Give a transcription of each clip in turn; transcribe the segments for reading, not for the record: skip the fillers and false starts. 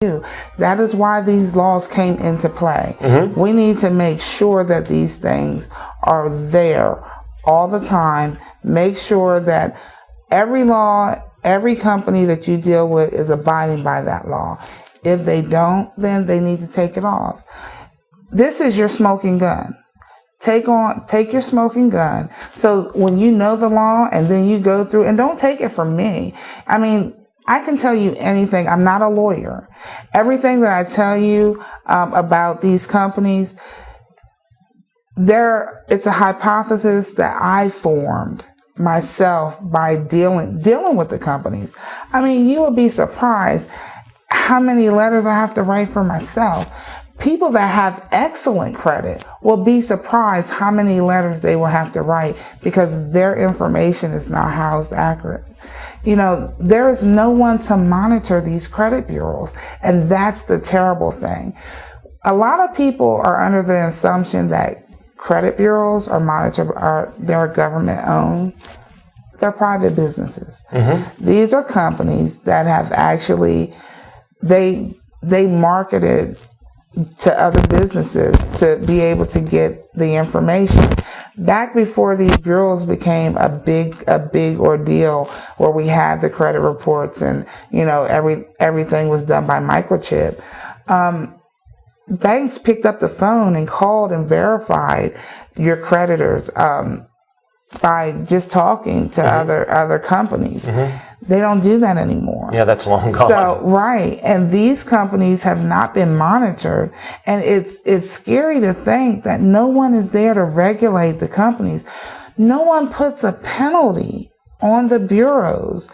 do. That is why these laws came into play. We need to make sure that these things are there all the time. Make sure that every law, every company that you deal with is abiding by that law. If they don't, then they need to take it off. This is your smoking gun. Take your smoking gun. So when you know the law and then you go through, and don't take it from me. I mean, I can tell you anything. I'm not a lawyer. Everything that I tell you about these companies, it's a hypothesis that I formed myself by dealing with the companies. I mean, you will be surprised how many letters I have to write for myself. People that have excellent credit will be surprised how many letters they will have to write because their information is not housed accurate. You know, there is no one to monitor these credit bureaus, and that's the terrible thing. A lot of people are under the assumption that credit bureaus are monitored, they're government owned. They're private businesses. These are companies that have actually, they marketed to other businesses to be able to get the information. Back before these bureaus became a big ordeal, where we had the credit reports and, you know, everything was done by microchip, banks picked up the phone and called and verified your creditors by just talking to other companies. They don't do that anymore. Yeah, that's long gone. So, right. And these companies have not been monitored. And it's scary to think that no one is there to regulate the companies. No one puts a penalty on the bureaus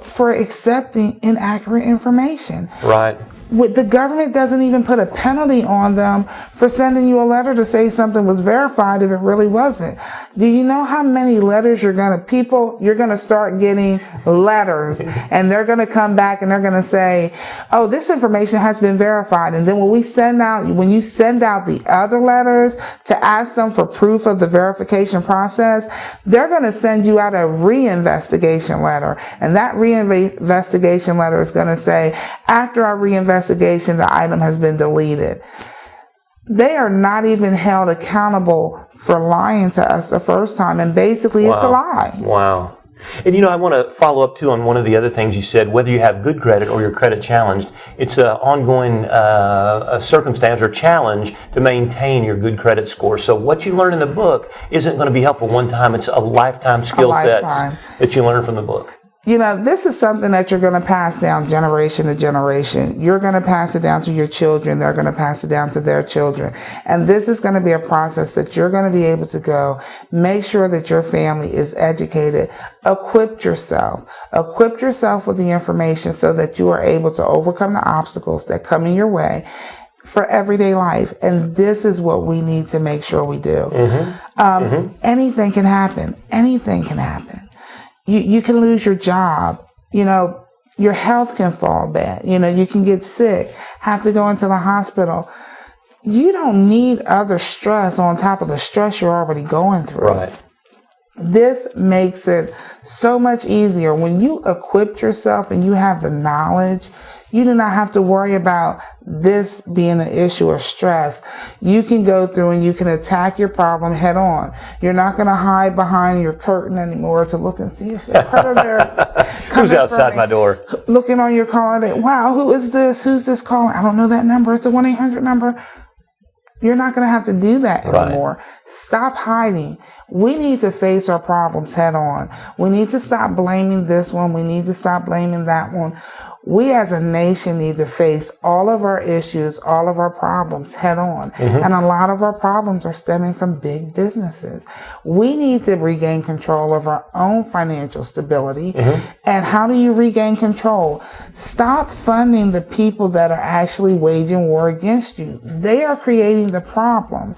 for accepting inaccurate information. Right. The government doesn't even put a penalty on them for sending you a letter to say something was verified if it really wasn't. Do you know how many letters you're going to start getting letters, and they're going to come back and they're going to say, oh, this information has been verified. And then when you send out the other letters to ask them for proof of the verification process, they're going to send you out a reinvestigation letter. And that reinvestigation letter is going to say, after our reinvestigation, the item has been deleted. They are not even held accountable for lying to us the first time, and basically it's a lie. Wow. And you know, I want to follow up too on one of the other things you said. Whether you have good credit or you're credit challenged, it's an ongoing circumstance or challenge to maintain your good credit score. So what you learn in the book isn't going to be helpful one time. It's a lifetime skill sets that you learn from the book. You know, this is something that you're going to pass down generation to generation. You're going to pass it down to your children. They're going to pass it down to their children. And this is going to be a process that you're going to be able to go make sure that your family is educated. Equip yourself with the information so that you are able to overcome the obstacles that come in your way for everyday life. And this is what we need to make sure we do. Anything can happen. Anything can happen. You can lose your job. You know, your health can fall bad. You know, you can get sick, have to go into the hospital. You don't need other stress on top of the stress you're already going through. Right. This makes it so much easier. When you equip yourself and you have the knowledge, you do not have to worry about this being an issue of stress. You can go through and you can attack your problem head on. You're not going to hide behind your curtain anymore to look and see if a predator who's outside my door. Looking on your caller, wow, who is this? Who's this calling? I don't know that number. It's a 1-800 number. You're not going to have to do that anymore. Right. Stop hiding. We need to face our problems head on. We need to stop blaming this one. We need to stop blaming that one. We as a nation need to face all of our issues, all of our problems head on. And a lot of our problems are stemming from big businesses. We need to regain control of our own financial stability. And how do you regain control? Stop funding the people that are actually waging war against you. They are creating the problem.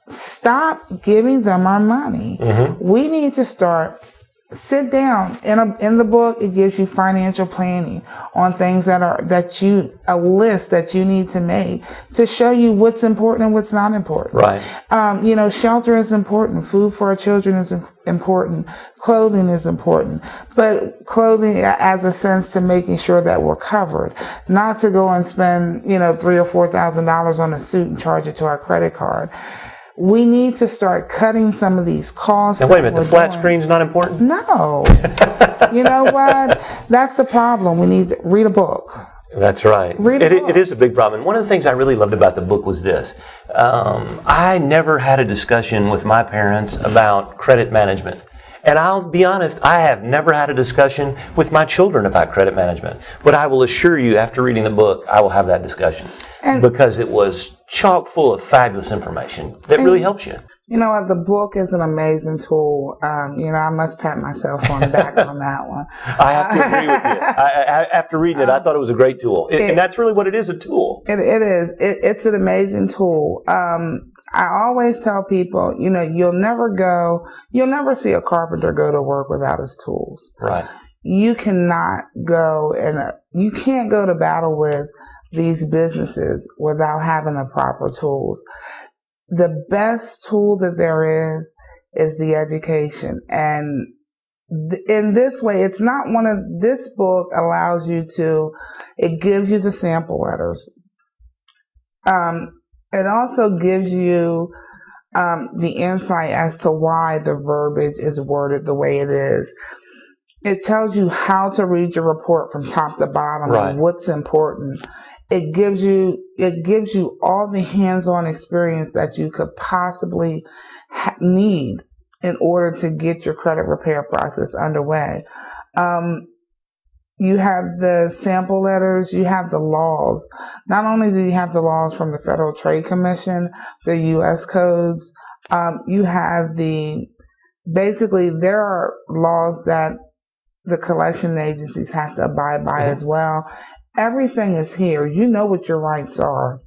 Stop giving them our money. We need to start sit down. In the book, it gives you financial planning on things a list that you need to make to show you what's important and what's not important. Right. Shelter is important. Food for our children is important. Clothing is important. But clothing as a sense to making sure that we're covered, not to go and spend, $3,000 or $4,000 on a suit and charge it to our credit card. We need to start cutting some of these costs. Now, wait a minute. The flat screen's not important? No. You know what? That's the problem. We need to read a book. That's right. It is a big problem. And one of the things I really loved about the book was this. I never had a discussion with my parents about credit management. And I'll be honest, I have never had a discussion with my children about credit management. But I will assure you, after reading the book, I will have that discussion. Because it was chock full of fabulous information that really helps you. You know what? The book is an amazing tool. I must pat myself on the back on that one. I have to agree with you. After reading it, I thought it was a great tool. And that's really what it is, a tool. It is. It's an amazing tool. I always tell people, you'll never see a carpenter go to work without his tools. Right. You cannot you can't go to battle with these businesses without having the proper tools. The best tool that there is the education. And in this way, it's not this book allows you it gives you the sample letters. It also gives you the insight as to why the verbiage is worded the way it is. It tells you how to read your report from top to bottom and what's important. It gives you all the hands-on experience that you could possibly need in order to get your credit repair process underway. You have the sample letters, you have the laws. Not only do you have the laws from the Federal Trade Commission, the U.S. codes, you have basically there are laws that the collection agencies have to abide by as well. Everything is here. You know what your rights are.